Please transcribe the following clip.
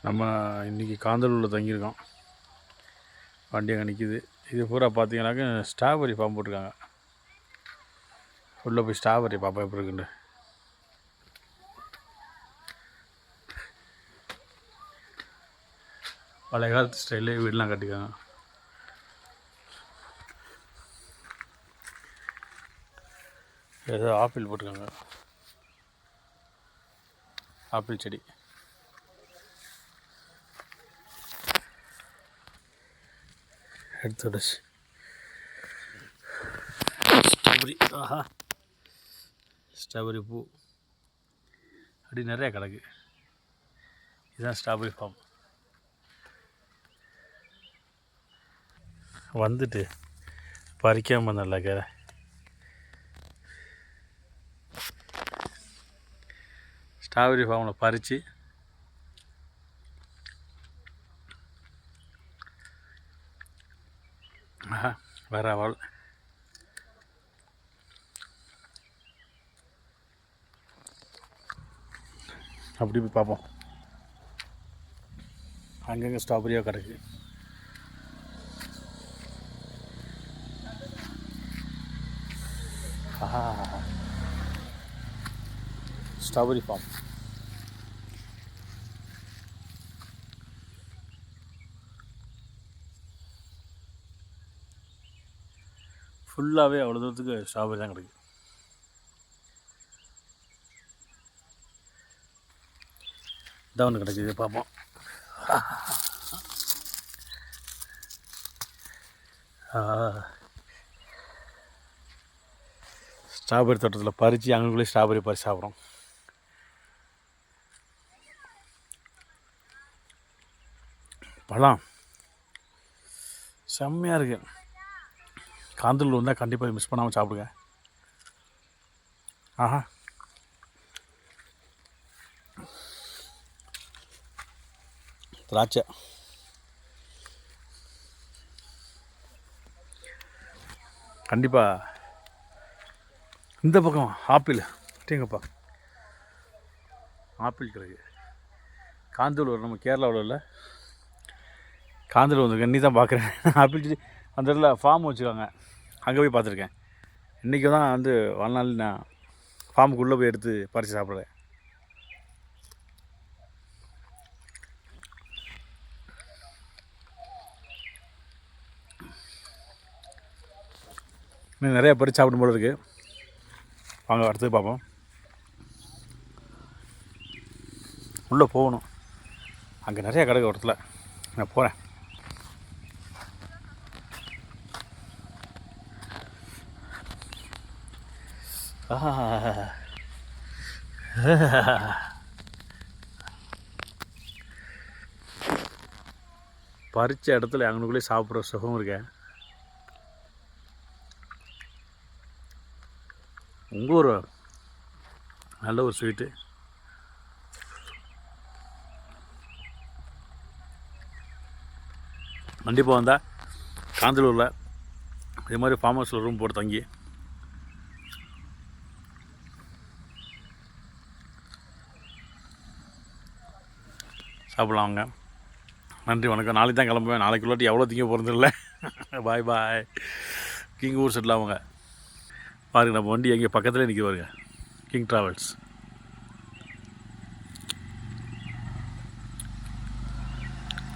நம்ம இன்றைக்கி காந்தலூரில் தங்கியிருக்கோம். வண்டி அங்கே நிற்கிது. இது பூரா பார்த்தீங்கன்னாக்க ஸ்ட்ராபெரி ஃபார்ம் போட்டிருக்காங்க. உள்ளே போய் ஸ்ட்ராபெரி பாப்பா எப்படி இருக்குன்னு. பழைய காலத்து ஸ்டைலே வீடெலாம் கட்டிக்காங்க. ஏதோ ஆப்பிள் போட்டிருக்காங்க, ஆப்பிள் செடி. எடுத்து விடுச்சு ஸ்ட்ராபெரி. ஆஹா, ஸ்ட்ராபெரி பூ அப்படி நிறையா கிடக்கு. இதுதான் ஸ்ட்ராபெரி ஃபார்ம். வந்துட்டு பறிக்காமல் நல்லா கேர ஸ்ட்ராபெரி ஃபார்மில் பறித்து வேறு அவள் அப்படி போய் பார்ப்போம். அங்கங்கே ஸ்ட்ராபெரியாக கிடக்கு. Strawberry form. ஃபுல்லாகவே அவ்வளோ தூரத்துக்கு ஸ்ட்ராபெரி தான் கிடக்கு. இதான் ஒன்று கிடக்குது, பார்ப்போம். ஸ்ட்ராபெரி தோட்டத்தில் பறித்து அங்கேக்குள்ளே ஸ்ட்ராபெரி பறித்து சாப்பிட்றோம். பழம் செம்மையாக இருக்குது. காந்தலூர் வந்தால் கண்டிப்பாக மிஸ் பண்ணாமல் சாப்பிடுங்க. ஆஹா, திராட்சை கண்டிப்பாக. இந்த பக்கம் ஆப்பிள் டேங்கப்பா, ஆப்பிள் கிடைக்கு. காந்தலூர் நம்ம கேரளாவில் இல்லை, காந்தலூர் வந்துருக்கேன். நீ தான் பார்க்குறேன். ஆப்பிள் செடி அந்த இடத்துல ஃபார்ம் வச்சுருக்காங்க, அங்கே போய் பார்த்துருக்கேன். இன்றைக்கி தான் வந்து வாழ்நாள் நான் ஃபார்முக்குள்ளே போய் எடுத்து பறித்து சாப்பிட்றேன். இன்னும் நிறையா பறித்து சாப்பிடும் போல இருக்குது. வாங்க அடுத்தது பார்ப்போம். உள்ளே போகணும், அங்கே நிறையா கிடக்கு இடத்துல. நான் போகிறேன். பறித்த இடத்துல அங்கனுக்குள்ளே சாப்பிட்ற சுகம் இருக்கேன். உங்கள் ஒரு நல்ல ஒரு ஸ்வீட்டு. கண்டிப்பாக வந்தால் காந்தலூரில் இது மாதிரி ஃபார்ம் ஹவுஸில் ரூம் போட்டு தங்கி சாப்பிட்லாம். அவங்க நன்றி, வணக்கம். நாளைக்கு தான் கிளம்புவேன். நாளைக்கு உள்ளாட்டி எவ்வளோ திங்க போகிறது இல்லை. பாய் பாய். கிங் ஊர் செட்டில் அவங்க பாருங்கள். நம்ம வண்டி எங்கே பக்கத்துலேயே நிற்க பாருங்க, கிங் ட்ராவல்ஸ்.